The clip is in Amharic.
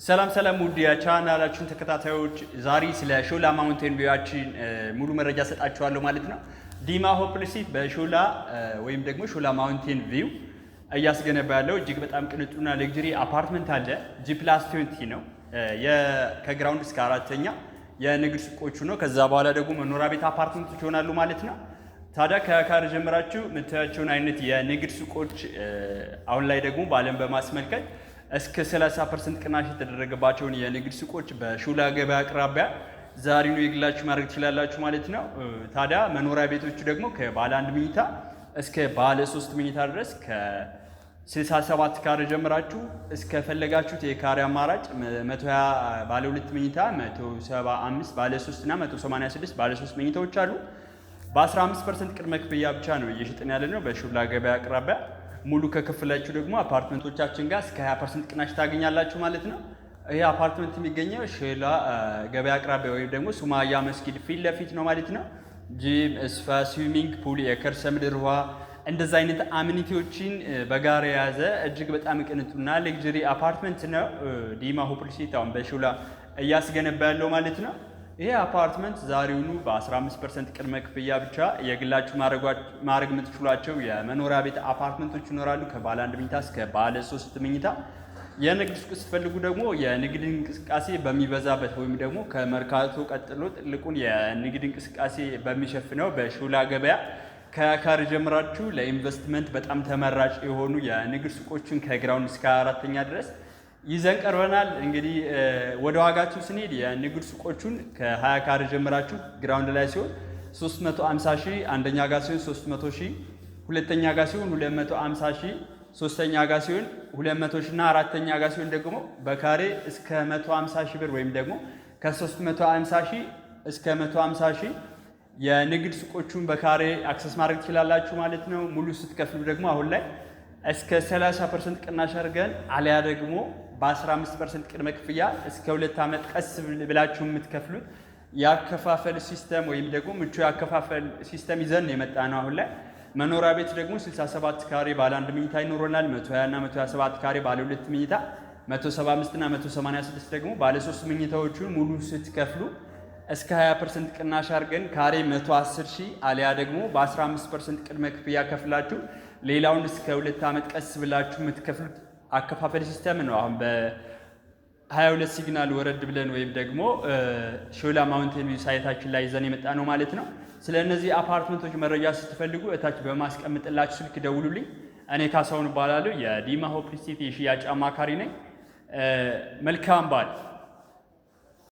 ሰላም ውድ የቻናላችን ተከታታዮች ዛሬ ስለ ሾላ ማውንቴን ቪዋችን ሙሉ መረጃ ሰጣችኋለሁ ማለት ነው። ዲማ ሆፕ ሪሲት በሾላ ወይም ደግሞ ሾላ ማውንቴን ቪው እያስገነባ ያለው እጅግ በጣም ቅንጡና ሌክዠሪ አፓርትመንት አለ። G+20 ነው። ከግራውንድ እስከ አራተኛ የንግድ ሱቆቹ ነው። ከዛ በኋላ ደግሞ መኖሪያ ቤት አፓርትመንቶች ይሆናሉ ማለት ነው። ታዲያ ከካር ጀምራችሁ የምታያቸውን አይነት የንግድ ሱቆች አሁን ላይ ደግሞ በዓለም በማስመልከት እስከ 30% ቅናሽ የተደረገባቸውን የንግድ ሱቆች በሾላ ገበያ አቅራቢያ ዛሬ ነው የግላችሁ ማድረግ ትችላላችሁ ማለት ነው። ታዲያ መኖሪያ ቤቶቹ ደግሞ ከባለ 1 መኝታ እስከ ባለ 3 መኝታ ድረስ ከ67 ካሬ ጀምራችሁ እስከ ፈለጋችሁት የካሬ አማራጭ 120 ባለ 2 መኝታ፣ 175 ባለ 3 እና 186 ባለ 3 መኝታዎች አሉ። በ15% ቅድመ ክፍያ ብቻ ነው እየሸጥን ያለ ነው በሾላ ገበያ አቅራቢያ። ሙሉ ከክፍላችሁ ደግሞ አፓርትመንቶቻችን ጋር እስከ 20% ቅናሽ ታገኛላችሁ ማለት ነው። ይሄ አፓርትመንት የሚገኘው ሾላ ገበያ አቅራቢያ ወይም ደግሞ ሱማያ መስጊድ ፊት ለፊት ነው ማለት ነው። ጂም፣ ስፓ፣ ስዊሚንግ ፑል፣ የከርሰ ምድር ውሃ እንደዛ አይነት አሚኒቲዎችን በጋራ የያዘ እጅግ በጣም ቅንጡና ሌክዠሪ አፓርትመንት ነው ዲማ ሆፕ ሪሲት አሁን በሾላ እያስገነባ ያለው ማለት ነው። ይሄ አፓርትመንት ዛሬውኑ በ15% ቅድመ ክፍያ ብቻ የግላችሁ ማድረግ የምትችሏቸው የመኖሪያ ቤት አፓርትመንቶች ይኖራሉ። ከባለ 1 መኝታ እስከ ባለ 3 መኝታ። የንግድ ሱቅ ስትፈልጉ ደግሞ የንግድ እንቅስቃሴ በሚበዛበት ወይም ደግሞ ከመርካቶ ቀጥሎ ትልቁን የንግድ እንቅስቃሴ በሚሸፍነው በሾላ ገበያ ከካሬ ጀምራችሁ ለኢንቨስትመንት በጣም ተመራጭ የሆኑ የንግድ ሱቆችን ከግራውንድ እስከ አራተኛ ድረስ ይዘን ቀርበናል። እንግዲህ ወደ ዋጋችሁ ስንሄድ የንግድ ሱቆቹን ከ20 ካሬ ጀምራችሁ ግራውንድ ላይ ሲሆን 350 ሺህ አንደኛ ጋር ሲሆን 300 ሺህ ሁለተኛ ጋር ሲሆን 250 ሺህ ሶስተኛ ጋር ሲሆን 200 ሺህ እና አራተኛ ጋር ሲሆን ደግሞ በካሬ እስከ 150 ሺህ ብር ወይም ደግሞ ከ350 ሺህ እስከ 150 ሺህ የንግድ ሱቆቹን በካሬ አክሰስ ማድረግ ትችላላችሁ ማለት ነው። ሙሉ ስትከፍሉ ደግሞ አሁን ላይ እስከ 30% ቅናሽ አድርገን አሊያ ደግሞ በ15% ቅድመ ክፍያ እስከ 2 ዓመት ቀስ ብላችሁ የምትከፍሉት ያከፋፈል ሲስተም ወይም ደግሞ ምቹ ያከፋፈል ሲስተም ይዘን የመጣ ነው። አሁን ላይ መኖሪያ ቤት ደግሞ 67 ካሬ ባለ 1 መኝታ ይኖረናል። 120 እና 127 ካሬ ባለ 2 መኝታ፣ 175 እና 186 ደግሞ ባለ 3 መኝታዎቹን ሙሉ ስትከፍሉ እስከ 20% ቅናሽ አድርገን ካሬ 110 ሺህ አሊያ ደግሞ በ15% ቅድመ ክፍያ ከፍላችሁ ሌላውን እስከ 2 ዓመት ቀስ ብላችሁ የምትከፍሉት አከፋፈል ሲስተም ነው። አሁን በ22 ሲግናል ወረድ ብለን ወይም ደግሞ ሾላ ማውንቴን ቪው ሳይታችን ላይ ይዘን የመጣ ነው ማለት ነው። ስለ እነዚህ አፓርትመንቶች መረጃ ስትፈልጉ እታች በማስቀምጥላችሁ ስልክ ደውሉልኝ። እኔ ካሳሁን እባላለሁ። የዲማ ሆፕ ሪሲት የሽያጭ አማካሪ ነኝ። መልካም በዓል።